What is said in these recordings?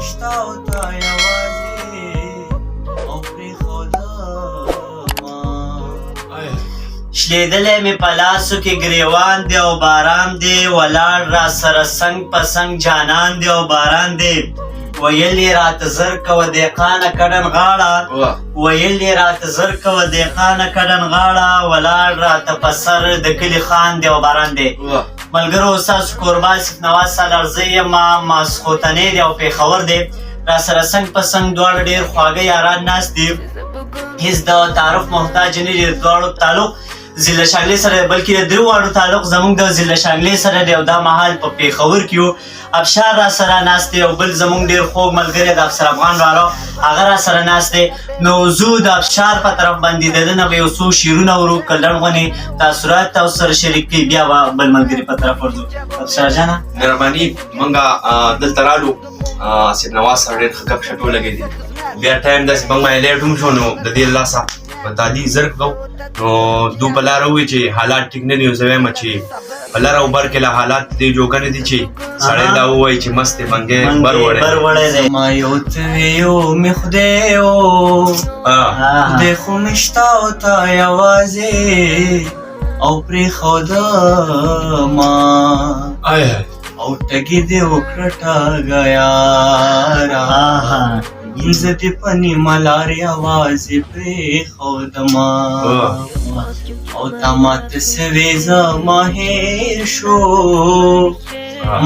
مشتا او تا یوازې او پرېښوده ما شلېدلی مې په لاسو کې ګریوان دی او باران دی ولاړ را سره څنګ په څنګ جانان دی او باران دی ویل یې راته زر کوه دهقانه کډن غاړه ویل یې راته زر کوه دهقانه کډن غاړه ولاړ راته په سر د کلي خان دی او باران دی ملګرو ستاسو کوربه آصف نواز سالارزی یم ماسخوتنی دی او پېښور دی را سره څنګ په څنګ دواړه ډېر خواږه یاران ناست دي هېڅ د تعارف محتاج نه دي دواړو تعلق ضلع شانګلې سره بلکې د درې واړو تعلق زموږ د ضلع شانګلې سره دی او دا مهال په پېښور کې یو ابشار را سره ناست دی او بل زموږ ډېر خوږ ملګری د افسر افغان رارو هغه را سره ناست دی نو زه د ابشار په طرف باندې د ده نه به یو څو شعرونه ورو که لنډ غونې تاثرات تاسو سره شریک کړي بیا به بل ملګري په طرف ورځو ابشار جانه مهرباني موږ دلته رالو آصف نواز سره ډېر ښه ګپ شپ ولګېدي بیا ټایم داسې موږ باندې لیټ هم شو نو د دې له لاسه په تعدي زر کړو نو دو په لاره ووایي چې حالات ټیک نه دي نو زه وایم چې په لاره او بر کې له حالات دې جوګه نه دي چې سړی دا ووایي چې مست دی منګی بر وړی دی ما یو ته ویو مې خدای و خدای خو مې شته او تا یوازې او پرېښوده ما او ټګې دې وکړه ټاګه یاره زه دې په نیمه لار یوازې پرېښودما او تا ماته سوې زما هېر شو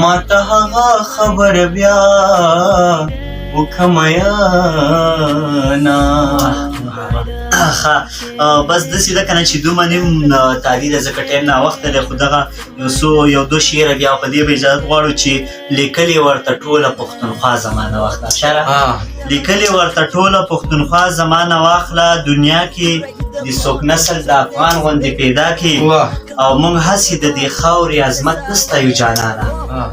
ماته هغه خبر بیا وکړمه یانه بس داسې ده که نه چې دومره نیم تالي ده ځکه ټایم ناوخته دی خو دغه یو دو شعره بیا په دې به اجازت غواړو چې لیکلې ورته ټوله پښتونخوا زمانه واخله ابشاره لیکلې ورته ټوله پښتونخوا زمانه واخله دنیا کې د څوک نسل د افغان غوندې پیدا کړي او موږ هسې د دې خاورې عظمت نه ستایو جانانه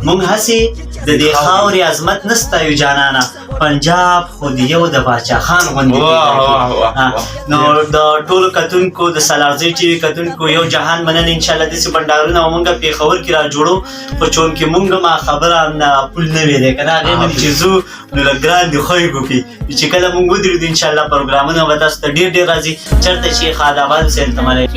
موږ هسې د دې خاورې عظمت نه ستایو جانانه پنجاب خو د یو د باچا خان غوندې نو د ټولو کتونکو د سالارزی ټي وي کتونکو یو جهان مننه انشاءالله داسې بنډارونه به موږ پېښور کې را جوړو خو چونکې موږ ما خبره پول نه وی دی که نه هغې نه چې ځو نو لږ ګران دي ښه یې ګوپي چې کله موږ ودرېدو انشاءالله پروګرامونه به تاسو ته ډېر ډېر راځي چېرته چې خاداباد حسین تملی